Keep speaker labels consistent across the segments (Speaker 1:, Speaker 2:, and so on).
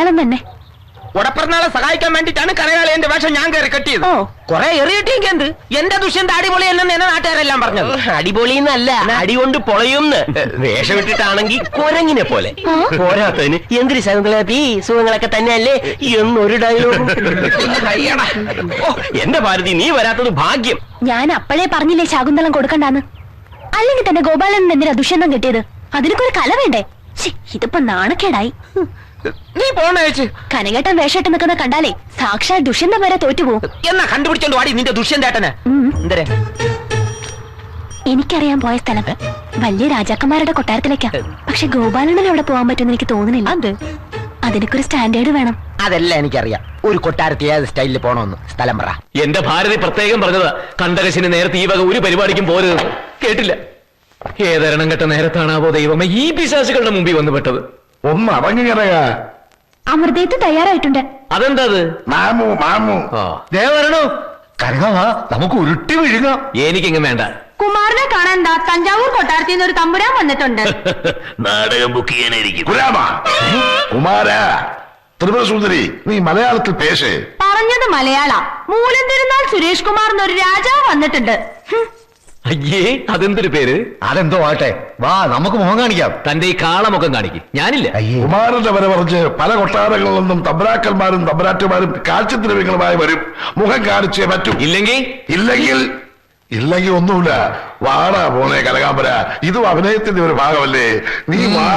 Speaker 1: ഗോപാലൻ തന്നെ.
Speaker 2: ഉടപ്പറന്നാളെ സഹായിക്കാൻ വേണ്ടിട്ടാണ് കരയാളി എന്റെ വേഷം ഞാൻ കയറി കെട്ടിയത്. കൊറേ എറിയിട്ടെങ്കിൽ എന്ത്, എന്റെ ദുഷ്യന്റെ അടിപൊളി എന്നെ എന്നെ നാട്ടുകാരെല്ലാം പറഞ്ഞത്.
Speaker 3: അടിപൊളിന്നല്ല, അടി കൊണ്ട് പൊളയുംന്ന്. വേഷം ഇട്ടിട്ടാണെങ്കിൽ കുരങ്ങിനെ പോലെ. പോരാത്തതിന് എന്തൊരു സുഖങ്ങളൊക്കെ തന്നെയല്ലേ എന്നൊരു ഡയലോഗ്. എന്റെ ഭാരതി, നീ വരാത്തത് ഭാഗ്യം.
Speaker 1: ഞാൻ അപ്പോഴേ പറഞ്ഞില്ലേ ശാകുന്തളം കൊടുക്കണ്ടാന്ന്. അല്ലെങ്കിൽ തന്നെ ഗോപാലൻ എന്തിനാ ദുഷ്യന്തം കിട്ടിയത്? അതിനൊക്കെ ഒരു കല വേണ്ടേ? ഇതിപ്പോ നാണക്കേടായി.
Speaker 2: നീ പോണേച്ച്
Speaker 1: കനകേട്ടൻ വേഷമിട്ട് നിൽക്കുന്ന കണ്ടാലേ സാക്ഷാൽ ദുഷ്യന്തം വരെ തോറ്റുപോകും.
Speaker 2: എന്നാ കണ്ടുപിടിച്ചോണ്ട് വാടി നിന്റെ ദുഷ്യന്തേട്ടനെ. എന്തരെ
Speaker 1: എനിക്കറിയാൻ പോയ സ്ഥലം വലിയ രാജാക്കന്മാരുടെ കൊട്ടാരത്തിലേക്കാ. പക്ഷെ ഗോപാലണ്ണൻ അവിടെ പോകാൻ പറ്റുമെന്ന് എനിക്ക് തോന്നുന്നില്ല. അതിനൊക്കെ ഒരു സ്റ്റാൻഡേർഡ് വേണം.
Speaker 2: അതെല്ലാം എനിക്കറിയാം. ഒരു കൊട്ടാരത്തിൽ ഏത് സ്റ്റൈലിൽ പോണോന്ന് സ്ഥലം പറ.
Speaker 3: എന്റെ ഭാരതി പ്രത്യേകം പറഞ്ഞതാ, കണ്ടകശിന് നേരത്തെ ഈ വക ഒരു പരിപാടിക്കും പോരുത്. കേട്ടില്ല. ഏതരണം കെട്ട നേരത്താണാവോ ദൈവമേ ഈ പിശാചുകളുടെ മുമ്പിൽ വന്നു പെട്ടത്.
Speaker 4: ഒന്ന് അടങ്ങിറങ്ങ.
Speaker 1: അമൃതയത്ത് തയ്യാറായിട്ടുണ്ട്.
Speaker 3: അതെന്താ?
Speaker 4: മാമു മാമു
Speaker 3: ദേവരണോ
Speaker 4: കരകാ, നമുക്ക് ഉരുട്ടി വിഴുങ്ങാം.
Speaker 3: എനിക്കിങ്ങ് വേണ്ട.
Speaker 5: കുമാരനെ കാണാൻ തഞ്ചാവൂർ കൊട്ടാരത്തിൽ നിന്ന് ഒരു തമ്പുരാൻ വന്നിട്ടുണ്ട്.
Speaker 3: നാടകം ബുക്ക് ചെയ്യാനായിരിക്കും.
Speaker 4: കുമാര ത്രിപുര സുന്ദരി, നീ മലയാളത്തിൽ പേശേ.
Speaker 5: പറഞ്ഞത് മലയാള. മൂലം തിരുനാൾ സുരേഷ് കുമാർ എന്നൊരു രാജാവ് വന്നിട്ടുണ്ട്.
Speaker 3: അയ്യേ, അതെന്തൊരു പേര്?
Speaker 4: അതെന്തോ ആട്ടെ, വാ നമുക്ക് മുഖം കാണിക്കാം.
Speaker 3: തന്റെ ഈ കാളമൊക്കെ കാണിക്കും. ഞാനില്ല.
Speaker 4: കുമാരന്റെ വരെ പറഞ്ഞ് പല കൊട്ടാരങ്ങളിൽ നിന്നും തമ്പരാക്കന്മാരും തമ്പരാറ്റുമാരും കാഴ്ചദ്രവ്യങ്ങളുമായി വരും. മുഖം കാണിച്ചേ പറ്റൂ. ഇല്ലെങ്കിൽ ഒന്നുമില്ല. വാടാ പോണേ കനകാംബര, ഇതും അഭിനയത്തിന്റെ ഒരു ഭാഗമല്ലേ. നീ വാ.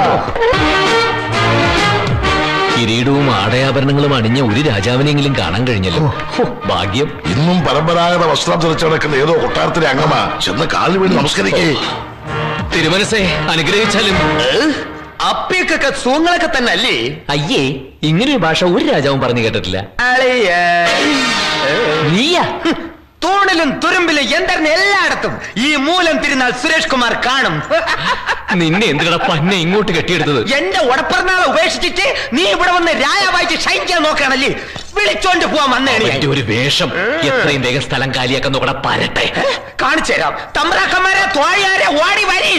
Speaker 3: കിരീടവും ആടയാഭരണങ്ങളും അണിഞ്ഞ ഒരു രാജാവിനെങ്കിലും കാണാൻ കഴിഞ്ഞല്ലോ. ഭാഗ്യം.
Speaker 4: ഇന്നും പരമ്പരാഗത വസ്ത്രം ധരിച്ചു നടക്കുന്ന ഏതോ കൊട്ടാരത്തിലെ അംഗമാ. ചെന്ന് കാലിൽ വീണ് നമസ്കരിക്കേ.
Speaker 3: തിരുമനസേ, അനുഗ്രഹിച്ചാലും.
Speaker 2: അപ്പിയൊക്കെ സൂങ്ങളൊക്കെ തന്നെ അല്ലേ?
Speaker 3: അയ്യേ, ഇങ്ങനൊരു ഭാഷ ഒരു രാജാവും പറഞ്ഞു കേട്ടിട്ടില്ല. നീയാ?
Speaker 2: തൂണിലും തുരുമ്പിലും യന്ത്രന് എല്ലായിടത്തും ഈ മൂലം തിരുനാൾ സുരേഷ് കുമാർ കാണും.
Speaker 3: നിന്നെ എന്തിനാ പന്നെ ഇങ്ങോട്ട് കെട്ടിയെടുത്തത്?
Speaker 2: എന്റെ ഉടപ്പറന്നാളെ ഉപേക്ഷിച്ചിട്ട് നീ ഇവിടെ വന്ന് രാജാവായിട്ട് ഷൈൻ നോക്കുകയാണല്ലേ? വിളിച്ചോണ്ട് പോവാൻ വന്നേ.
Speaker 3: ഒരു വേഷം എത്രയും വേഗം സ്ഥലം കാലിയാക്കാൻ നോക്കണ. പരട്ടെ,
Speaker 2: കാണിച്ചു തരാം. തമ്പ്രാക്കന്മാരെ തോഴിയാരെ ഓടി വരി.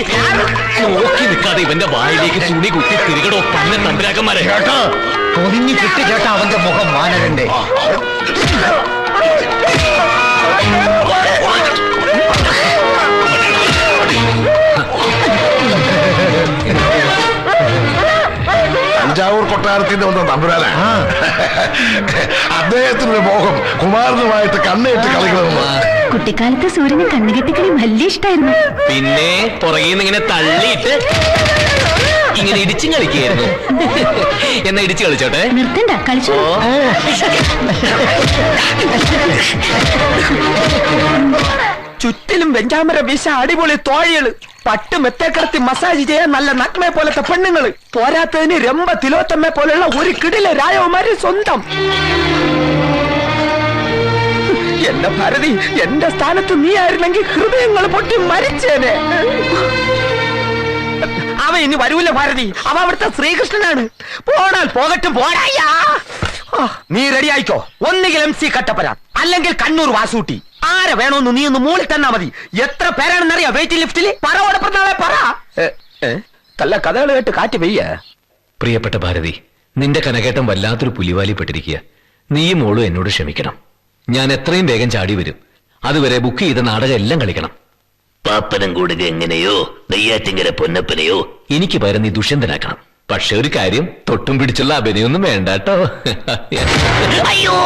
Speaker 3: നോക്കി നിൽക്കാതെ ഇവന്റെ വായിലേക്ക് തുണി കുത്തി തിരികടോ പന്ന തമ്പ്രാക്കന്മാരെ.
Speaker 2: പൊതിഞ്ഞു കിട്ടി കേട്ടാ അവന്റെ മുഖം വാനരന്റെ.
Speaker 4: തഞ്ചാവൂർ കൊട്ടാരത്തിന്റെ ഒന്നും തമ്പുരാനാ. അദ്ദേഹത്തിനൊരു മോഹം കുമാരനുമായിട്ട് കണ്ണേറ്റ് കളിക്കണമെന്ന്.
Speaker 1: കുട്ടിക്കാലത്ത് സൂര്യന് കണ്ണുകെട്ടിക്കളി വലിയ ഇഷ്ടായിരുന്നു.
Speaker 3: പിന്നെ പുറകിൽ ഇങ്ങനെ തള്ളിയിട്ട് ഇങ്ങനെ ഇടിച്ചും കളിക്കുകയായിരുന്നു. എന്നാ ഇടിച്ചു കളിച്ചോട്ടെ.
Speaker 1: നിർത്തണ്ട, കളിച്ചോ.
Speaker 2: ചുറ്റിലും വെഞ്ചാമര വീശ അടിപൊളി തോഴികള്, പട്ട് മെത്തേക്കടത്തി മസാജ് ചെയ്യാൻ നല്ല നഗ്മയെ പോലത്തെ പെണ്ണുങ്ങള്, പോരാത്തതിന് രംഭ തിലോത്തമ്മയെ പോലുള്ള ഒരു കിടിലെ രാജകുമാരി സ്വന്തം. എന്റെ ഭാരതി, എന്റെ സ്ഥാനത്ത് നീ ആയിരുന്നെങ്കിൽ ഹൃദയങ്ങൾ പൊട്ടി മരിച്ചേനെ. അവ ഇനി വരൂല ഭാരതി, അവ അവിടുത്തെ ശ്രീകൃഷ്ണനാണ്. പോടാൽ പോകട്ടും പോടായ്യാ. നീ റെഡി ആയിക്കോ. ഒന്നുകിൽ MC കട്ടപ്പന, അല്ലെങ്കിൽ കണ്ണൂർ വാസൂട്ടി. ആരെ വേണോന്ന് നീ ഒന്ന് മൂളി തന്നാ മതി. എത്ര പേരാണെന്നറിയാം വെയിറ്റിംഗ് ലിഫ്റ്റില്? പറ ഓടപ്പെടുന്നാളെ പറ. കല്ല കഥകൾ കേട്ട് കാറ്റ് പെയ്യ.
Speaker 3: പ്രിയപ്പെട്ട ഭാരതി, നിന്റെ കനകേട്ടം വല്ലാത്തൊരു പുലിവാലിപ്പെട്ടിരിക്കുക. നീയും മോളും എന്നോട് ക്ഷമിക്കണം. ഞാൻ എത്രയും വേഗം ചാടി വരും. അതുവരെ ബുക്ക് ചെയ്ത നാടകം എല്ലാം കളിക്കണം. പാപ്പനം കൂടുക എങ്ങനെയോ നെയ്യാറ്റിങ്കര പൊന്നപ്പനെയോ എനിക്ക് പകരം നീ ദുഷ്യന്തനാക്കണം. പക്ഷെ ഒരു കാര്യം, തൊട്ടും പിടിച്ചുള്ള അഭിനയൊന്നും വേണ്ട കേട്ടോ. അയ്യോ,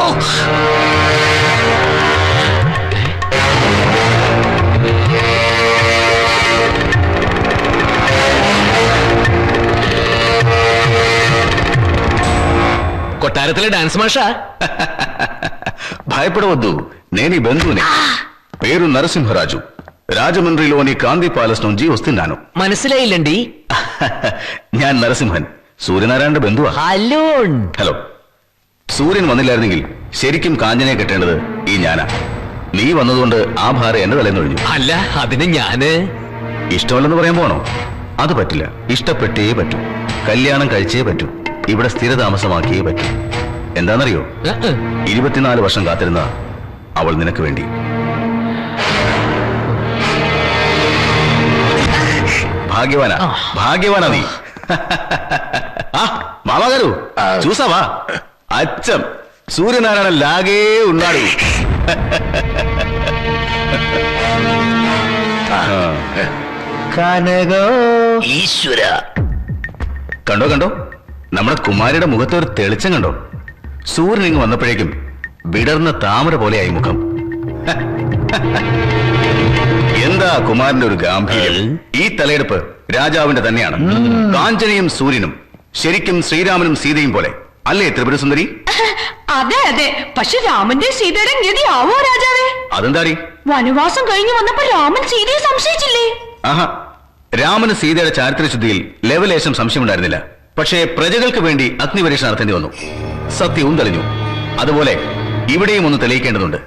Speaker 3: కొట్టారతలే డాన్స్ మాషా
Speaker 6: భయపడవద్దు. నేని బంధువుని. పేరు నరసింహరాజు. రాజమండ్రిలోని కాంతి పాలస్ నుంచి వస్తున్నాను.
Speaker 3: മനസ്സിലായില്ലണ്ടി.
Speaker 6: ഞാൻ നരസിംഹൻ, സൂര്യനാരായണന്റെ ബന്ധുവാ. ഹലോ. സൂര്യൻ വന്നില്ലായിരുന്നെങ്കിൽ ശരിക്കും കാഞ്ചനയെ കെട്ടേണ്ടത് ഈ ഞാനാ. നീ വന്നതുകൊണ്ട് ആ ഭാരം എന്റെ തലേന്നൊഴിഞ്ഞു.
Speaker 3: അല്ല, അതിന് ഞാന്
Speaker 6: ഇഷ്ടമല്ലെന്ന് പറയാൻ പോണോ? അത് പറ്റില്ല. ഇഷ്ടപ്പെട്ടേ പറ്റൂ. കല്യാണം കഴിച്ചേ പറ്റൂ. ഇവിടെ സ്ഥിരതാമസമാക്കിയേ പറ്റൂ. എന്താണെന്നറിയോ? 24 വർഷം കാത്തിരുന്ന അവൾ നിനക്ക് വേണ്ടി. ഭാഗ്യവാനാ നീ. మామగారు చూసావా అచ్చం సూర్యనారాయణ లాగే ఉన్నాడు. ഈശ്വര കണ്ടോ കണ്ടോ നമ്മുടെ കുമാരിയുടെ മുഖത്ത് ഒരു തെളിച്ചം കണ്ടോ? സൂര്യൻ ഇങ്ങ് വന്നപ്പോഴേക്കും വിടർന്ന താമര പോലെയായി മുഖം. എന്താ കുമാരന്റെ ഒരു ഗാംഭീര്യം! ഈ തലയെടുപ്പ് രാജാവിന്റെ തന്നെയാണ്. കാഞ്ചനയും സൂര്യനും ശരിക്കും ശ്രീരാമനും സീതയും പോലെ അല്ലേ ത്രിപുരസുന്ദരി?
Speaker 5: അതെ അതെ, പക്ഷെ രാമന്റെ സീതയുടെ ഗതിയാവോ രാജാവേ?
Speaker 6: അതെന്താടി?
Speaker 5: വനവാസം കഴിഞ്ഞു വന്നപ്പോ രാമൻ സീതയെ സംശയിച്ചില്ലേ?
Speaker 6: ആഹാ, രാമന് സീതയുടെ ചാരിത്രശുദ്ധിയിൽ ലെവലേശം സംശയമുണ്ടായിരുന്നില്ല. പക്ഷേ പ്രജകൾക്ക് വേണ്ടി അഗ്നിപരീക്ഷ നടത്തേണ്ടി വന്നു. സത്യവും തെളിഞ്ഞു. അതുപോലെ ഇവിടെയും ഒന്ന് തെളിയിക്കേണ്ടതുണ്ട്.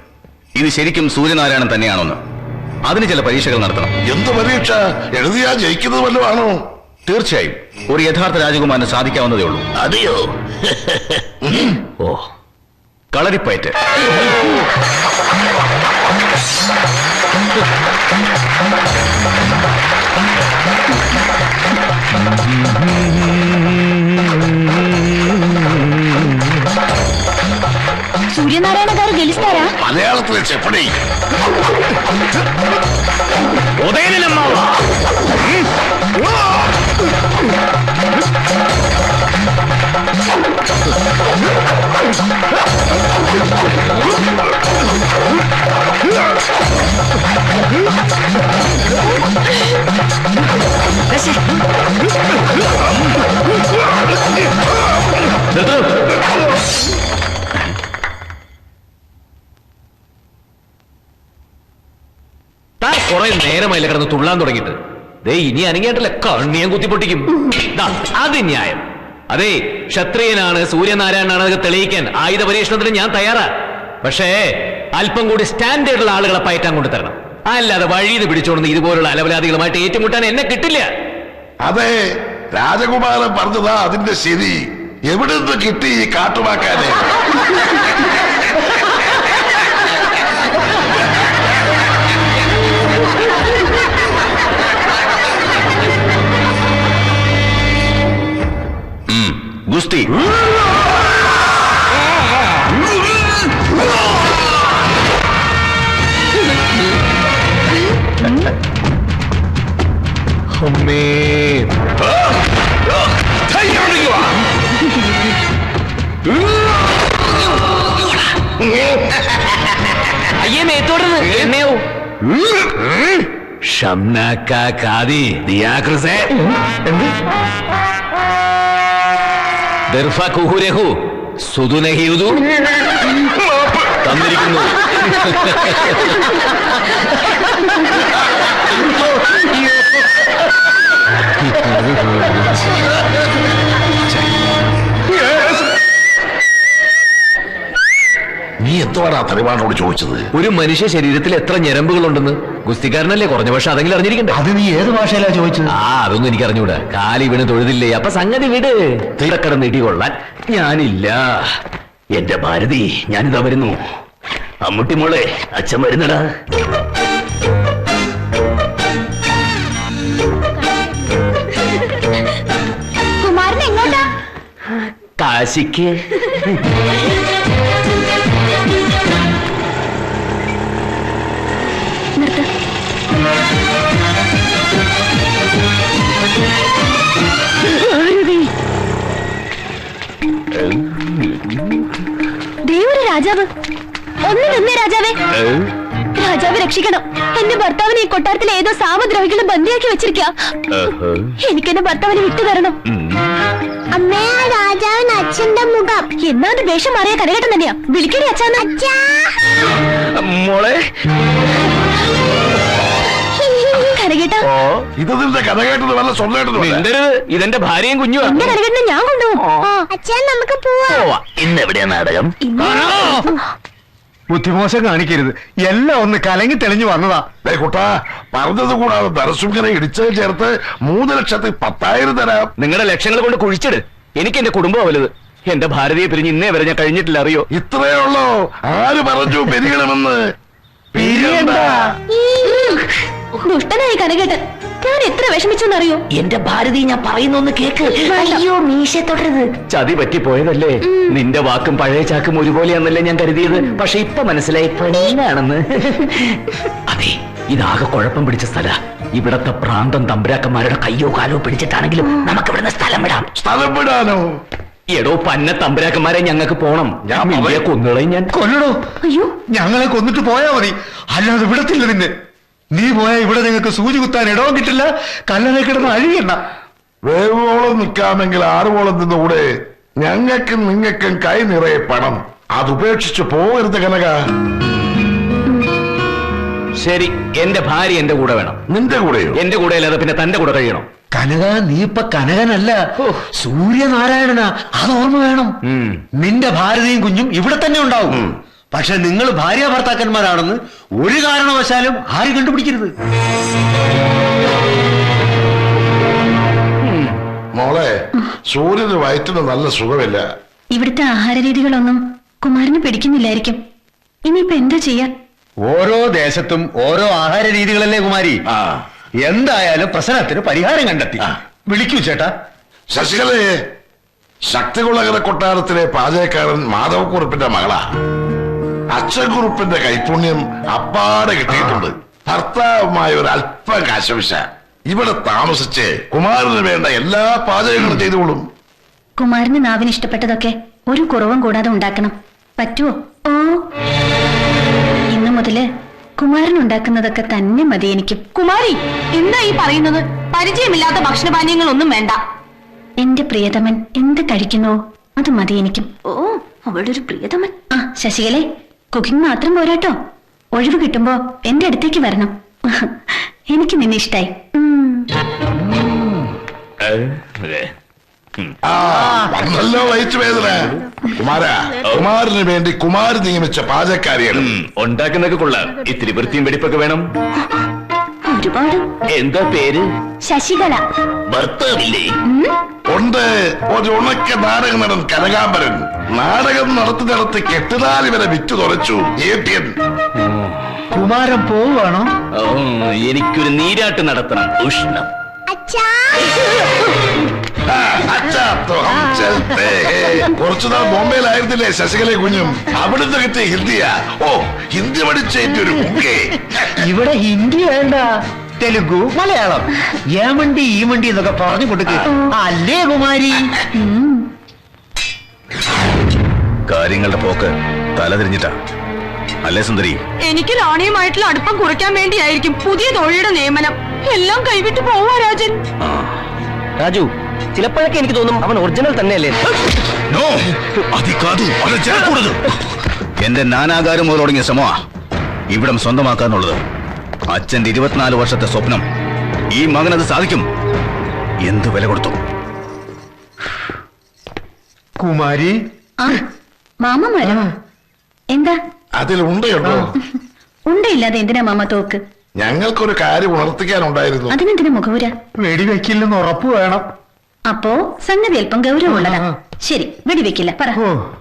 Speaker 6: ഇത് ശരിക്കും സൂര്യനാരായണൻ തന്നെയാണോന്ന്. അതിന് ചില പരീക്ഷകൾ നടത്തണം.
Speaker 4: എന്ത് പരീക്ഷ? എഴുതിയാ ജയിക്കുന്നത് വല്ലതാണോ?
Speaker 6: തീർച്ചയായും ഒരു യഥാർത്ഥ രാജകുമാരന് സാധിക്കാവുന്നതേ ഉള്ളൂ.
Speaker 3: അതെയോ?
Speaker 6: ഓ, കളരിപ്പയറ്റ്.
Speaker 1: సూర్యనారాయణ గారు గెలుస్తారా?
Speaker 4: മലയാളത്തിലെ ചെപ്പടി.
Speaker 3: കുറെ നേരമായില്ല കിടന്ന് തുള്ളാൻ തുടങ്ങിയിട്ട്. ദേ ഇനി അനങ്ങിയായിട്ടല്ല കണ്ണിയം കുത്തിപ്പൊട്ടിക്കും. അത് ന്യായം. അതെ, ക്ഷത്രിയനാണ് സൂര്യനാരായണനാണ് അതൊക്കെ തെളിയിക്കാൻ ആയുധ പരീക്ഷണത്തിന് ഞാൻ തയ്യാറാ. പക്ഷേ അല്പം കൂടി സ്റ്റാൻഡേർഡുള്ള ആളുകളെ പയറ്റാൻ കൊണ്ട് തരണം. അല്ലാതെ വഴിയിൽ പിടിച്ചോണ്ട് ഇതുപോലുള്ള അലവലാദികളുമായിട്ട് ഏറ്റുമുട്ടാൻ എന്നെ കിട്ടില്ല.
Speaker 4: അതെ, രാജകുമാരൻ പറഞ്ഞതാ അതിന്റെ ശരി. എവിടെ നിന്ന് കിട്ടി ഈ കാട്ടുവാക്കാനെ?
Speaker 6: ഗുസ്തി.
Speaker 3: അമ്മേ, അയ്യേ മേത്തോടുന്ന് എന്നെയോ ഷംനാക്കാതി ദിയാക്രസേ ദർഫ കുഹുരഹു സുദുനഹിയുദു തന്നിരിക്കുന്നു.
Speaker 4: നീ എന്തോടാ തലവാനോട് ചോദിച്ചത്?
Speaker 3: ഒരു മനുഷ്യ ശരീരത്തിൽ എത്ര ഞരമ്പുകളുണ്ടെന്ന് ഗുസ്തിക്കാരനല്ലേ കുറഞ്ഞ പക്ഷെ അതെങ്കിലും അറിഞ്ഞിരിക്കണ്ടേ?
Speaker 2: അത് നീ ഏത് ഭാഷയിലാ ചോദിച്ചത്?
Speaker 3: അതൊന്നും എനിക്ക് അറിഞ്ഞൂടാ. കാലി വീണ് തൊഴുതില്ലേ, അപ്പൊ സംഗതി വിട്. തീരക്കടന്ന് ഇടികൊള്ളാൻ ഞാനില്ല. എന്റെ ഭാരതി, ഞാനിതാ വരുന്നു. അമ്മുട്ടി മോളെ, അച്ഛൻ വരുന്നടാ.
Speaker 1: കുമാരൻ എങ്ങോട്ടാ?
Speaker 3: കാശിക്ക്.
Speaker 1: നിർത്ത്. ദേവൊരു രാജാവ്. ഒന്ന് നിന്നേ രാജാവേ. രാജാവ് രക്ഷിക്കണം. എന്റെ ഭർത്താവിനെ ഈ കൊട്ടാരത്തിലെ ഏതോ സാമദ്രോഹികളും ബന്ദിയാക്കി വെച്ചിരിക്ക. എനിക്ക് എന്റെ ഭർത്താവിനെ വിട്ടു തരണം. അമ്മേ, ആ രാജാവിന് അച്ഛന്റെ മുഖം. എന്നാ അത് വേഷം മാറിയ കരകേട്ടൻ തന്നെയാ. വിളിക്കണേ അച്ഛാന്ന്.
Speaker 3: മോളെ
Speaker 1: കരകേട്ടാ,
Speaker 4: ഇത് നിന്റെ കഥ കേട്ടത് വല്ല സ്വന്തമായിട്ടത്?
Speaker 3: മിണ്ടരുത്, ഇതെന്റെ ഭാര്യയും കുഞ്ഞു.
Speaker 1: എന്റെ കരകേട്ടനെ ഞാൻ കൊണ്ടുപോകും. അച്ഛൻ നമുക്ക് പോവാം.
Speaker 3: ഇന്നെവിടെയാ നാടകം?
Speaker 2: ബുദ്ധിമോശം കാണിക്കരുത്. എല്ലാം ഒന്ന് കലങ്ങി തെളിഞ്ഞു വന്നതാ.
Speaker 4: കുട്ടാ, പറഞ്ഞത് കൂടാതെ നരസിംഹനെ ഇടിച്ചത് ചേർത്ത് 3,10,000 തരാം.
Speaker 3: നിങ്ങളുടെ ലക്ഷ്യങ്ങൾ കൊണ്ട് കുഴിച്ചിട്. എനിക്ക് എന്റെ കുടുംബം വലുത്. എന്റെ ഭാരതിയെ പിരിഞ്ഞ് ഇന്നേ വരെ ഞാൻ കഴിഞ്ഞിട്ടില്ല, അറിയോ?
Speaker 4: ഇത്രയേ ഉള്ളൂ. ആര് പറഞ്ഞു പിരിയണമെന്ന്?
Speaker 1: ദുഷ്ടനായി കരകേട്ടൻ. ഞാൻ എത്ര വിഷമിച്ചെന്നറിയോ?
Speaker 3: എന്റെ ഭാരതി, ഞാൻ പറയുന്നൊന്ന് കേക്ക്.
Speaker 1: അയ്യോ, മീശ തുടരുത്.
Speaker 3: ചതി പറ്റിപ്പോയതല്ലേ? നിന്റെ വാക്കും പഴയ ചാക്കും ഒരുപോലെയാണെന്നല്ലേ ഞാൻ കരുതിയത്. പക്ഷെ ഇപ്പൊ മനസ്സിലായി പെണ്ണാണെന്ന്. അതെ, ഇതാകെ കുഴപ്പം പിടിച്ച സ്ഥല. ഇവിടത്തെ പ്രാന്തം തമ്പുരാക്കന്മാരുടെ കയ്യോ കാലോ പിടിച്ചിട്ടാണെങ്കിലും നമുക്ക് ഇവിടുന്ന് സ്ഥലം വിടാം.
Speaker 4: സ്ഥലം വിടാനോ?
Speaker 3: എടോ പന്ന തമ്പുരാക്കന്മാരെ, ഞങ്ങൾക്ക് പോണം. ഞാൻ കൊന്നുകളയും. ഞാൻ
Speaker 7: കൊല്ലടോ.
Speaker 1: അയ്യോ,
Speaker 7: ഞങ്ങളെ കൊന്നിട്ട് പോയാ മതി, അല്ലാതെ വിടത്തില്ല നിന്നെ. നീ പോയാ ഇവിടെ നിങ്ങൾക്ക് സൂചി കുത്താൻ ഇടവും കിട്ടില്ല, കല്ലറ കിടന്ന് അഴിയണ്ട.
Speaker 4: വേവോളം നിൽക്കാമെങ്കിൽ 6 വോളം നിന്നുകൂടെ? ഞങ്ങൾക്കും നിങ്ങൾക്കും കൈ നിറയെ പണം, അതുപേക്ഷിച്ച് പോകരുത് കനക.
Speaker 3: ശരി, എന്റെ ഭാര്യ എന്റെ കൂടെ വേണം.
Speaker 4: നിന്റെ കൂടെയോ?
Speaker 3: എന്റെ കൂടെ അല്ലാതെ പിന്നെ തന്റെ കൂടെ കഴിയണം.
Speaker 7: കനക, നീ ഇപ്പൊ കനകനല്ല, സൂര്യനാരായണനാ, അത് ഓർമ്മ വേണം. നിന്റെ ഭാരതിയും കുഞ്ഞും ഇവിടെ തന്നെ ഉണ്ടാവും. പക്ഷെ നിങ്ങൾ ഭാര്യ ഭർത്താക്കന്മാരാണെന്ന് ഒരു കാരണവശാലും ആരും കണ്ടുപിടിക്കരുത്.
Speaker 4: മോളെ, സൂര്യന് വയറ്റിന് നല്ല സുഖമില്ല.
Speaker 1: ഇവിടുത്തെ ആഹാര രീതികളൊന്നും കുമാരന് പിടിക്കുന്നില്ലായിരിക്കും. ഇനിയിപ്പോ എന്താ ചെയ്യാ?
Speaker 7: ഓരോ ദേശത്തും ഓരോ ആഹാര രീതികളല്ലേ കുമാരി. എന്തായാലും പ്രശ്നത്തിന് പരിഹാരം കണ്ടെത്തി. വിളിക്കൂ ചേട്ടാ.
Speaker 4: ശശികലയെ, ശക്തികുളകര കൊട്ടാരത്തിലെ പാചകക്കാരൻ മാധവക്കുറുപ്പിന്റെ മകളാ. അച്ഛൻകുറുപ്പിന്റെ കൈപുണ്യം അപ്പാടെ കിട്ടിയിട്ടുണ്ട്. ഭർത്താവുമായ ഒരു അല്പം കാശവിശ ഇവിടെ താമസിച്ച് കുമാരന് വേണ്ട എല്ലാ പാചകങ്ങളും ചെയ്തോളും.
Speaker 1: കുമാരന് നാവിന് ഇഷ്ടപ്പെട്ടതൊക്കെ ഒരു കുറവും കൂടാതെ ഉണ്ടാക്കണം. പറ്റുമോ? ഓ, ഇന്നു മുതല് കുമാരൻ ഉണ്ടാക്കുന്നതൊക്കെ തന്നെ മതി എനിക്ക്.
Speaker 5: കുമാരി, എന്താ ഈ പറയുന്നത്? പരിചയമില്ലാത്ത ഭക്ഷണപാനീയങ്ങളൊന്നും വേണ്ട.
Speaker 1: എന്റെ പ്രിയതമൻ എന്ത് കഴിക്കുന്നോ അത് മതി എനിക്കും. ഓ, അവളുടെ ഒരു പ്രിയതമൻ. ആ ശശികലെ, കുക്കിംഗ് മാത്രം പോരാട്ടോ. ഒഴിവ് കിട്ടുമ്പോ എന്റെ അടുത്തേക്ക് വരണം. എനിക്ക് നിന്നെ ഇഷ്ടായി.
Speaker 4: വന്നല്ലോ വയച്ചു വേദന. കുമാരന് വേണ്ടി കുമാരൻ നിയമിച്ച പാചകക്കാരിയാണ്.
Speaker 3: ഉണ്ടാക്കുന്നൊക്കെ കൊള്ളാം. ഇത്തിരി വൃത്തിയും വെടിപ്പൊക്കെ വേണം.
Speaker 1: ഒരുപാട്.
Speaker 3: എന്താ പേര്?
Speaker 1: ശശികല.
Speaker 3: ഭർത്താവില്ലേ?
Speaker 4: ഉണ്ട്, ഒരു ഉണക്ക നാടക നടൻ കനകാംബരൻ. നാടകം നടത്തി കെട്ടുതാലി വരെ വിറ്റു തുറച്ചു.
Speaker 7: കുമാരൻ പോവാണോ?
Speaker 3: എനിക്കൊരു നീരാട്ട് നടത്തണം. ഉഷ്ണം.
Speaker 4: കുറച്ചുനാൾ ബോംബെയിലായിരുന്നില്ലേ ശശികല കുഞ്ഞും? അവിടുന്ന് കിട്ടിയ ഹിന്ദിയാ. ഓ, ഹിന്ദി പഠിച്ചതിന്റെ ഒരു മുഖേ.
Speaker 7: ഇവിടെ ഹിന്ദി വേണ്ട, തെലുഗു, മലയാളം, ഏമണ്ടി ഈമണ്ടി എന്നൊക്കെ പറഞ്ഞു കൊടുക്കുക. അല്ലേ കുമാരി?
Speaker 6: കാര്യങ്ങളുടെ പോക്ക് തലതിരിഞ്ഞിട്ടാ അല്ലേ സുന്ദരി?
Speaker 5: എനിക്ക് റാണിയുമായിട്ടുള്ള അടുപ്പം കുറയ്ക്കാൻ വേണ്ടിയായിരിക്കും പുതിയ തൊഴിയുടെ നിയമനം. എല്ലാം കൈവിട്ട് പോവാ രാജൻ.
Speaker 2: രാജു, ചിലപ്പോഴൊക്കെ എനിക്ക് തോന്നും അവൻ ഒറിജിനൽ തന്നെയല്ലേ.
Speaker 6: എന്റെ നാനാകാരം മുതൽ തുടങ്ങിയ ശ്രമമാ ഇവിടം സ്വന്തമാക്കാന്നുള്ളത്. അച്ഛന്റെ 24 വർഷത്തെ സ്വപ്നം. ഈ മകനത് സാധിക്കും. എന്ത് വില കൊടുത്തു?
Speaker 7: കുമാരി,
Speaker 1: മാമമാരോ? എന്താ
Speaker 4: അതിൽ ഉണ്ടോ?
Speaker 1: ഉണ്ടയില്ലാതെ എന്തിനാ മാമ തോക്ക്?
Speaker 4: ഞങ്ങൾക്കൊരു കാര്യം ഉണർത്തിക്കാനുണ്ടായിരുന്നു.
Speaker 1: അതിനെന്തിനാ മുഖവുര?
Speaker 7: വെടിവെക്കില്ലെന്ന് ഉറപ്പ് വേണം.
Speaker 1: അപ്പോ സംഗതി അല്പം ഗൗരവമുള്ളതാ. ശരി, വെടിവെക്കില്ല, പറ.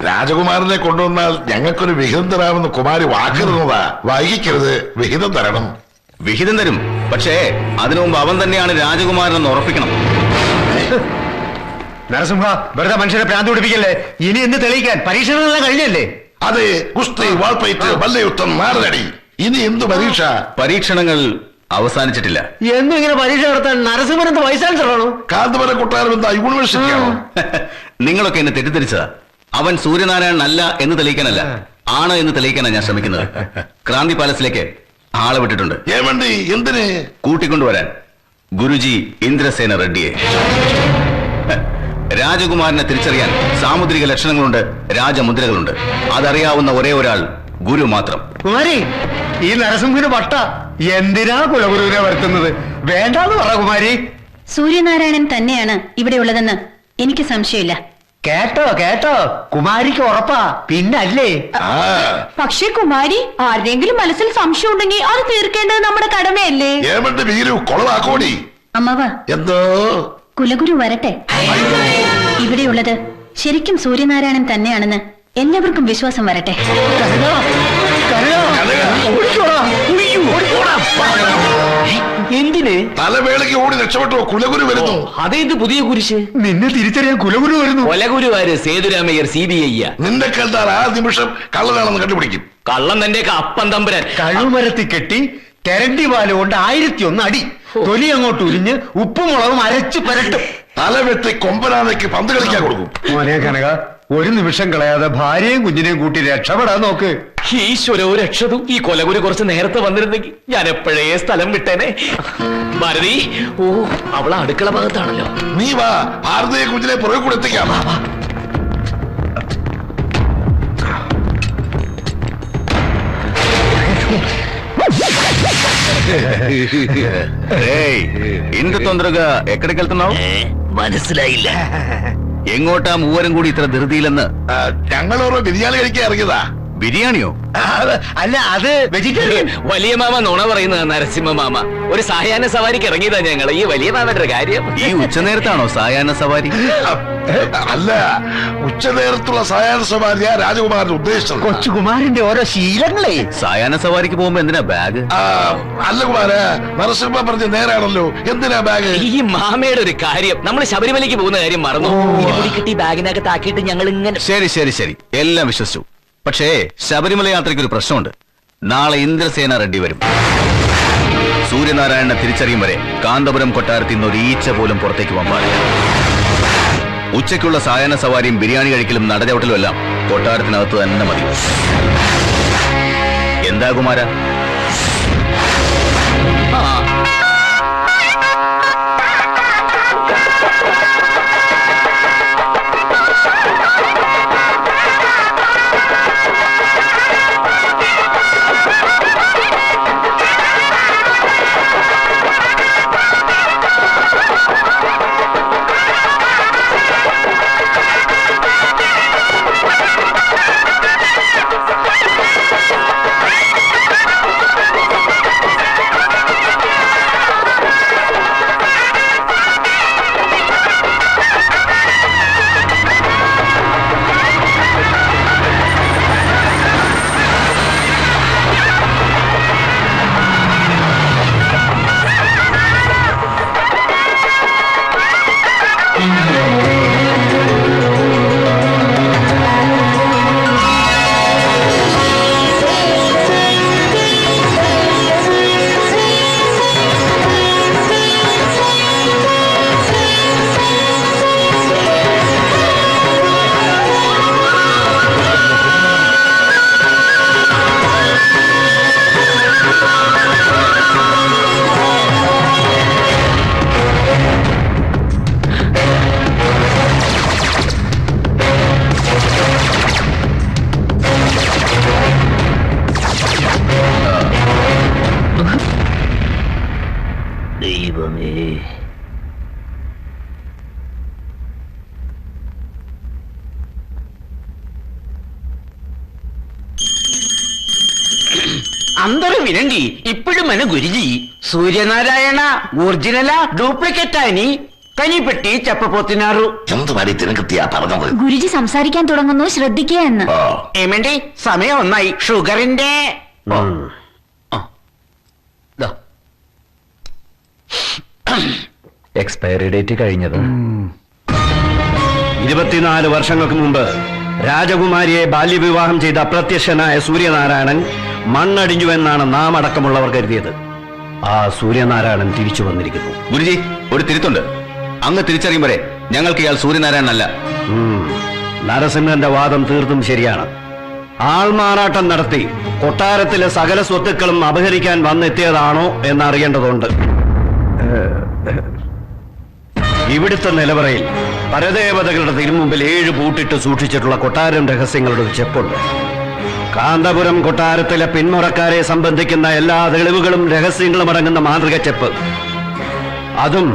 Speaker 4: രാജകുമാരനെ കൊണ്ടുവന്നാൽ ഞങ്ങൾക്കൊരു വിഹിതം തരാമെന്ന് കുമാരി വാക്കിരുന്നതാ. വൈകിക്കരുത്, വിഹിതം തരണം.
Speaker 6: വിഹിതം തരും, പക്ഷേ അതിനു മുമ്പ് അവൻ തന്നെയാണ് രാജകുമാരനെന്ന് ഉറപ്പിക്കണം.
Speaker 7: നരസിംഹ, വെറുതെ മനുഷ്യരെ ഭ്രാന്ത് പിടിപ്പിക്കല്ലേ. ഇനി എന്ത് തെളിയിക്കാൻ? പരീക്ഷകളെല്ലാം കഴിഞ്ഞല്ലേ?
Speaker 4: അതെ, ഗുസ്തി, വാൾപ്പയറ്റ്, മല്ലയുദ്ധം, നാടനടി. ഇനി എന്ത് പരീക്ഷ?
Speaker 6: പരീക്ഷണങ്ങൾ അവസാനിച്ചിട്ടില്ല.
Speaker 7: എന്നും ഇങ്ങനെ പരീക്ഷ നടത്താൻ നരസിംഹൻ എന്ത് വൈസ് ചാൻസലറാണോ?
Speaker 4: കാന്തപുരം കൊട്ടാരം എന്താ യൂണിവേഴ്സിറ്റിയാണോ?
Speaker 6: നിങ്ങളൊക്കെ എന്നെ തെറ്റിദ്ധരിച്ചതാ. അവൻ സൂര്യനാരായണൻ അല്ല എന്ന് തെളിയിക്കാനല്ല, ആണ് എന്ന് തെളിയിക്കാനാണ് ഞാൻ ശ്രമിക്കുന്നത്. ക്രാന്തി പാലസിലേക്ക് ആളെ വിട്ടിട്ടുണ്ട്.
Speaker 4: ഏമണ്ടി, എന്തിന്?
Speaker 6: കൂട്ടിക്കൊണ്ടുവരാൻ ഗുരുജി ഇന്ദ്രസേന റെഡ്ഡിയെ. രാജകുമാരനെ തിരിച്ചറിയാൻ സാമുദ്രിക ലക്ഷണങ്ങളുണ്ട്, രാജമുദ്രകളുണ്ട്. അതറിയാവുന്ന ഒരേ ഒരാൾ ഗുരു മാത്രം.
Speaker 7: കുമാരി, ഈ നരസിംഹന് പട്ട. എന്തിനാ കുലഗുരുവിനെ വരുത്തുന്നത്? വേണ്ടാന്ന് പറ കുമാരി.
Speaker 1: സൂര്യനാരായണൻ തന്നെയാണ് ഇവിടെ ഉള്ളതെന്ന് എനിക്ക് സംശയമില്ല.
Speaker 7: കേട്ടോ കേട്ടോ, കുമാരിക്ക് ഉറപ്പാ. പിന്നല്ലേ?
Speaker 5: പക്ഷേ കുമാരി, ആരുടെങ്കിലും മനസ്സിൽ സംശയം ഉണ്ടെങ്കിൽ അത് തീർക്കേണ്ടത് നമ്മുടെ കടമയല്ലേ?
Speaker 4: ഏമണ്ടി വീരു കൊളവാക്കോടി.
Speaker 1: അമ്മാവ,
Speaker 4: എന്തോ?
Speaker 1: കുലഗുരു വരട്ടെ. ഇവിടെയുള്ളത് ശരിക്കും സൂര്യനാരായണൻ തന്നെയാണെന്ന് എല്ലാവർക്കും വിശ്വാസം വരട്ടെ.
Speaker 7: കനക, കനക, ഓടിക്കോടാ.
Speaker 3: എന്തിന്?
Speaker 4: തലവേളയ്ക്ക് ഓടി രക്ഷപ്പെട്ടോ, കുലകുരു വരുന്നു.
Speaker 3: അതേത് പുതിയ കുരിശ്?
Speaker 7: നിന്നെ തിരിച്ചറിയാൻ കുലകുരു വരുന്നു.
Speaker 3: കൊലഗുരുവാര് സേതുരാമയ്യർ CBI.
Speaker 4: നിന്റെ കണ്ടാൽ ആ നിമിഷം കള്ളനാണെന്ന് കണ്ടുപിടിക്കും.
Speaker 3: കള്ളം തന്റെ അപ്പൻ തമ്പുരാൻ.
Speaker 7: കഴിമരത്തിൽ കെട്ടി തെരണ്ടി പാല് കൊണ്ട് 1001 അടി, തൊലി അങ്ങോട്ട് ഉരിഞ്ഞ് ഉപ്പും മുളകും അരച്ച് പുരട്ടും.
Speaker 4: തലവെട്ടി കൊമ്പനാനയ്ക്ക് പന്ത് കളിക്കാൻ കൊടുക്കും.
Speaker 7: മോനെ കനക, ഒരു നിമിഷം കളയാതെ ഭാര്യയും കുഞ്ഞിനെയും കൂട്ടി രക്ഷപ്പെടാൻ നോക്ക്.
Speaker 3: ഈശ്വരോ രക്ഷതും. ഈ കൊലഗുരു കുറച്ച് നേരത്തെ വന്നിരുന്നെങ്കിൽ ഞാൻ എപ്പോഴേ സ്ഥലം വിട്ടേനെ. ഭാരതി, ഓ അവളെ അടുക്കള ഭാഗത്താണല്ലോ.
Speaker 4: നീ വാ, ഭാരതീയ കുഞ്ഞിനെ പുറകെ കൂടെ എത്തിക്കാം.
Speaker 6: ఇంత తొందరగా ఎక్కడికి వెళ్తున్నావు?
Speaker 3: മനസ്സിലായില്ല.
Speaker 6: എങ്ങോട്ടാ മൂവരും കൂടി ഇത്ര ധൃതിയിലെന്ന്?
Speaker 4: ഞങ്ങൾ ഓരോ ബിരിയാണി കഴിക്കാൻ ഇറങ്ങിയതാ.
Speaker 6: ബിരിയാണിയോ?
Speaker 7: അല്ല, അത് വെജിറ്റേറിയൻ.
Speaker 3: വലിയ മാമ നുണ പറയുന്നത് നരസിംഹ മാമ. ഒരു സായാഹ്ന സവാരിക്ക് ഇറങ്ങിയതാ ഞങ്ങൾ. ഈ വലിയ മാമന്റെ കാര്യം.
Speaker 6: ഈ ഉച്ചനേരത്താണോ സായാഹ്ന സവാരി?
Speaker 4: അല്ല, ഉച്ചനേരത്തുള്ള സായാഹ്ന സവാരിയാ രാജകുമാരൻ ഉദ്ദേശിച്ചത്.
Speaker 7: കൊച്ചുകുമാരന്റെ ഓരോ ശീലങ്ങളെ.
Speaker 6: സായാഹ്ന സവാരിക്ക് പോകുമ്പോ എന്തിനാ ബാഗ്?
Speaker 4: അല്ല കുമാര, നരസിംഹ പറഞ്ഞ നേരാണല്ലോ. എന്തിനാ ബാഗ്?
Speaker 3: ഈ മാമയുടെ ഒരു കാര്യം, നമ്മൾ ശബരിമലയ്ക്ക് പോകുന്ന കാര്യം മറന്നു. കിട്ടി ബാഗിനകത്ത് ആക്കിയിട്ട് ഞങ്ങൾ ഇങ്ങനെ.
Speaker 6: ശരി ശരി ശരി, എല്ലാം വിശ്വസിച്ചു. പക്ഷേ ശബരിമല യാത്രയ്ക്ക് ഒരു പ്രശ്നമുണ്ട്. നാളെ ഇന്ദ്രസേന റെഡ്ഡി വരും. സൂര്യനാരായണനെ തിരിച്ചറിയും വരെ കാന്തപുരം കൊട്ടാരത്തിൽ നിന്ന് ഒരു ഈച്ച പോലും പുറത്തേക്ക് പോകാൻ പാടില്ല. ഉച്ചയ്ക്കുള്ള സായാഹ്ന സവാരിയും ബിരിയാണി കഴിക്കലും നടചവിട്ടലും എല്ലാം കൊട്ടാരത്തിനകത്ത് തന്നെ മതി. എന്താ കുമാര?
Speaker 2: అందరూ వినండి, ఇప్పుడు మన గురుజీ సూర్యనారాయణ ఒరిజినలా డూప్లికేట్ అని കനിപ്പെട്ടി చెప్పబోతున్నారు.
Speaker 4: എന്തുവാടി തിനകത്തിയാ പറഞ്ഞത്?
Speaker 1: ഗുരുജി സംസാരിക്കാൻ തുടങ്ങുന്നു, ശ്രദ്ധിക്കുക എന്ന്.
Speaker 2: ఏమండి సమయం ఉన్నాయి, ഷുഗറിന്റെ
Speaker 3: എക്സ്പയറി ഡേറ്റ് കഴിഞ്ഞത്.
Speaker 8: 24 വർഷങ്ങൾക്ക് മുമ്പ് രാജകുമാരിയെ ബാല്യവിവാഹം ചെയ്ത അപ്രത്യക്ഷനായ സൂര്യനാരായണൻ മണ്ണടിഞ്ഞുവെന്നാണ് നാം അടക്കമുള്ളവർ കരുതിയത്. ആ സൂര്യനാരായണൻ തിരിച്ചു വന്നിരിക്കുന്നു.
Speaker 6: ഗുരുജി, ഒരു തിരുത്തുണ്ട്. അങ്ങ് തിരിച്ചറിയും വരെ ഞങ്ങൾക്ക് ഇയാൾ സൂര്യനാരായണൻ അല്ല.
Speaker 8: നരസിംഹന്റെ വാദം തീർത്തും ശരിയാണ്. ആൾമാറാട്ടം നടത്തി കൊട്ടാരത്തിലെ സകല സ്വത്തുക്കളും അപഹരിക്കാൻ വന്നെത്തിയതാണോ എന്നറിയേണ്ടതുണ്ട്. ഇവിടുത്തെ നിലവറയിൽ പരദേവതകളുടെ തിരുമുമ്പിൽ 7 പൂട്ടിട്ട് സൂക്ഷിച്ചിട്ടുള്ള കൊട്ടാരം രഹസ്യങ്ങളുടെ ഒരു ചെപ്പുണ്ട്. കാന്തപുരം കൊട്ടാരത്തിലെ പിന്മുറക്കാരെ സംബന്ധിക്കുന്ന എല്ലാ തെളിവുകളും രഹസ്യങ്ങളും അടങ്ങുന്ന മാതൃക ചെപ്പ്. അതും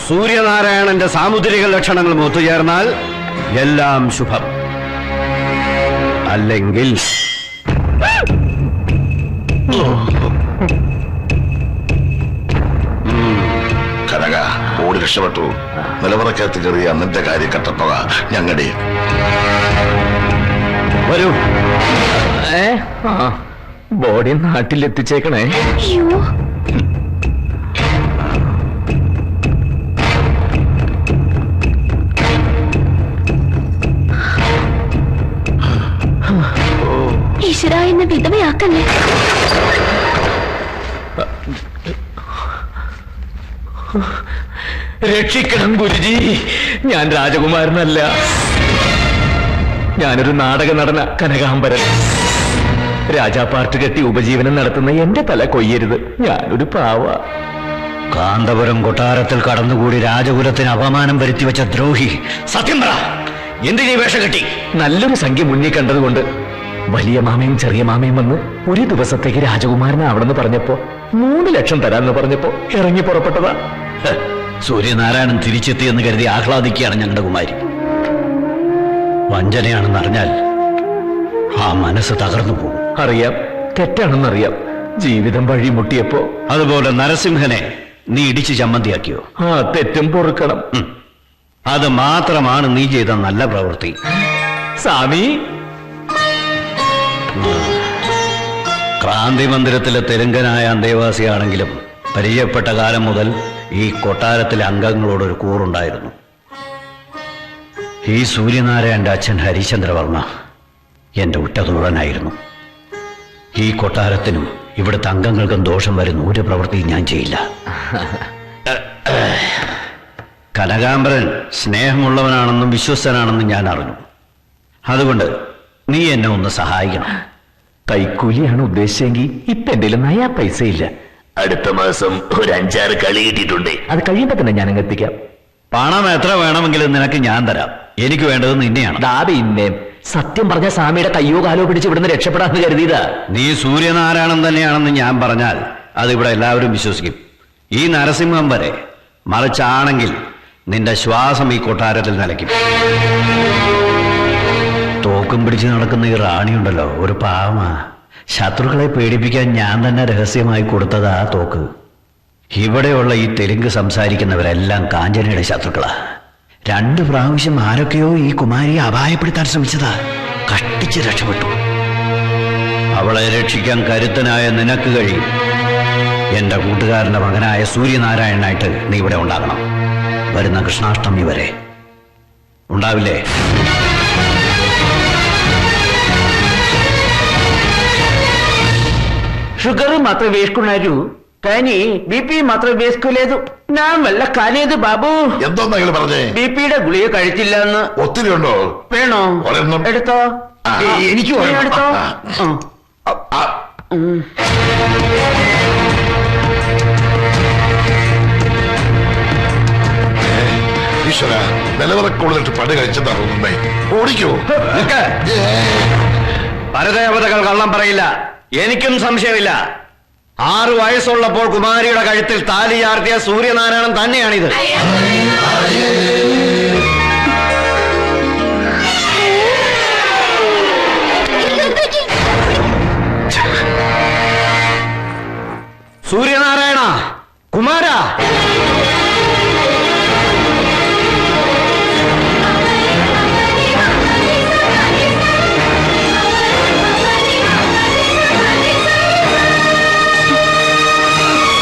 Speaker 8: സൂര്യനാരായണന്റെ സാമുദ്രിക ലക്ഷണങ്ങളും ഒത്തുചേർന്നാൽ എല്ലാം ശുഭം. അല്ലെങ്കിൽ
Speaker 4: കനക ഓടി രക്ഷപ്പെട്ടു. നിലവറക്കകത്ത് കയറിയ നിന്റെ കാര്യം കെട്ടപ്പുക ഞങ്ങളുടെ
Speaker 8: വരൂ.
Speaker 3: ബോഡി നാട്ടിലെത്തിച്ചേക്കണേ.
Speaker 1: അയ്യോ, ഈശ്വര എന്നെ വിധവയാക്കല്ലേ.
Speaker 3: രക്ഷിക്കണം ഗുരുജി, ഞാൻ രാജകുമാരനല്ല, ഞാനൊരു നാടക നടന കനകാംബരൻ. രാജാപാർട്ട് കെട്ടി ഉപജീവനം നടത്തുന്ന എന്റെ തല കൊയ്യരുത്, ഞാനൊരു പാവ.
Speaker 8: കാന്തപുരം കൊട്ടാരത്തിൽ കടന്നുകൂടി രാജകുലത്തിന് അപമാനം വരുത്തിവെച്ച ദ്രോഹി, സത്യം പറ, എന്തിനീ വേഷം കെട്ടി?
Speaker 3: നല്ലൊരു സംഖ്യ മുന്നിൽ കണ്ടതുകൊണ്ട് വലിയ മാമയും ചെറിയ മാമയും വന്ന് ഒരു ദിവസത്തേക്ക് രാജകുമാരനാവണമെന്ന് പറഞ്ഞപ്പോ 3 ലക്ഷം തരാന്ന് പറഞ്ഞപ്പോ ഇറങ്ങി പുറപ്പെട്ടതാ.
Speaker 8: സൂര്യനാരായണൻ തിരിച്ചെത്തിയെന്ന് കരുതി ആഹ്ലാദിക്കുകയാണ് ഞങ്ങളുടെ കുമാരി. വഞ്ചനയാണെന്നറിഞ്ഞാൽ ആ മനസ്സ് തകർന്നു പോകും.
Speaker 3: അറിയാം, തെറ്റാണെന്നറിയാം. ജീവിതം വഴിമുട്ടിയപ്പോ
Speaker 8: അതുപോലെ നരസിംഹനെ നീ ഇടിച്ച് ചമ്മന്തിയാക്കിയോ?
Speaker 3: ആ തെറ്റും പൊറുക്കണം.
Speaker 8: അത് മാത്രമാണ് നീ ചെയ്ത നല്ല പ്രവൃത്തി.
Speaker 3: സ്വാമി,
Speaker 8: ക്രാന്തി മന്ദിരത്തിലെ തെലുങ്കനായ അന്തേവാസിയാണെങ്കിലും പരിചയപ്പെട്ട കാലം മുതൽ ഈ കൊട്ടാരത്തിലെ അംഗങ്ങളോടൊരു കൂറുണ്ടായിരുന്നു. ഈ സൂര്യനാരായണന്റെ അച്ഛൻ ഹരിചന്ദ്രവർമ്മ എന്റെ ഉറ്റതോഴനായിരുന്നു. ഈ കൊട്ടാരത്തിനും ഇവിടുത്തെ അംഗങ്ങൾക്കും ദോഷം വരുന്ന ഒരു പ്രവൃത്തിയും ഞാൻ ചെയ്യില്ല. കനകാംബരൻ സ്നേഹമുള്ളവനാണെന്നും വിശ്വസ്തനാണെന്നും ഞാൻ അറിഞ്ഞു. അതുകൊണ്ട് നീ എന്നെ ഒന്ന് സഹായിക്കണം.
Speaker 3: കൈക്കൂലിയാണ് ഉദ്ദേശിച്ചെങ്കിൽ ഇപ്പൊ എന്റെ നയാ പൈസ ഇല്ല. അടുത്ത മാസം ഒരു 5-6 കളി കിട്ടിയിട്ടുണ്ട്, അത് കഴിയുമ്പോ തന്നെ ഞാൻ അങ്ങ് എത്തിക്കാം.
Speaker 8: പണം എത്ര വേണമെങ്കിലും നിനക്ക് ഞാൻ തരാം. എനിക്ക് വേണ്ടത് നിന്നെയാണ്.
Speaker 3: പിന്നെ സത്യം പറഞ്ഞ സ്വാമിയുടെ കയ്യോ കാലോ പിടിച്ച് ഇവിടുന്ന് രക്ഷപ്പെടാന്ന് കരുതിയതാ.
Speaker 8: നീ സൂര്യനാരായണൻ തന്നെയാണെന്ന് ഞാൻ പറഞ്ഞാൽ അതിവിടെ എല്ലാവരും വിശ്വസിക്കും, ഈ നരസിംഹം വരെ. മറിച്ചാണെങ്കിൽ നിന്റെ ശ്വാസം ഈ കൊട്ടാരത്തിൽ നിലയ്ക്കും. തോക്കും പിടിച്ച് നടക്കുന്ന ഈ റാണിയുണ്ടല്ലോ, ഒരു പാവമാ. ശത്രുക്കളെ പേടിപ്പിക്കാൻ ഞാൻ തന്നെ രഹസ്യമായി കൊടുത്തതാ തോക്ക്. ഇവിടെയുള്ള ഈ തെലുങ്ക് സംസാരിക്കുന്നവരെല്ലാം കാഞ്ചനയുടെ ശത്രുക്കളാ. 2 പ്രാവശ്യം ആരൊക്കെയോ ഈ കുമാരിയെ അപായപ്പെടുത്താൻ ശ്രമിച്ചതാ. കഷ്ടിച്ച് രക്ഷപ്പെട്ടു. അവളെ രക്ഷിക്കാൻ കരുത്തനായ നിനക്ക് കഴിയും. എന്റെ കൂട്ടുകാരന്റെ മകനായ സൂര്യനാരായണനായിട്ട് നീ ഇവിടെ ഉണ്ടാകണം. വരുന്ന കൃഷ്ണാഷ്ടമി വരെ ഉണ്ടാവില്ലേ?
Speaker 9: షుగర్ మాత్రం వేసుకున్నారు కానీ బీపీ మాత్రం వేసుకోలేదు. నా వల్ల కాలేదు బాబు.
Speaker 4: എന്തോന്നാ പറഞ്ഞേ?
Speaker 9: ബിപിയുടെ ഗുളിക കഴിച്ചില്ല എന്ന്.
Speaker 4: ഒത്തിരി ഉണ്ടോ?
Speaker 9: വേണോ? എടുത്തോ.
Speaker 4: എനിക്ക്
Speaker 9: എടുത്തോ.
Speaker 4: ഈശ്വര, നിലവിറക്കുള്ളിട്ട് പണി കഴിച്ചതാറുന്നേ. ഓടിക്കോ.
Speaker 8: പരദേവതകൾ കള്ളം പറയില്ല. എനിക്കും സംശയമില്ല. 6 വയസ്സുള്ളപ്പോൾ കുമാരിയുടെ കഴുത്തിൽ താലി ചാർത്തിയ സൂര്യനാരായണൻ തന്നെയാണിത്. സൂര്യനാരായണൻ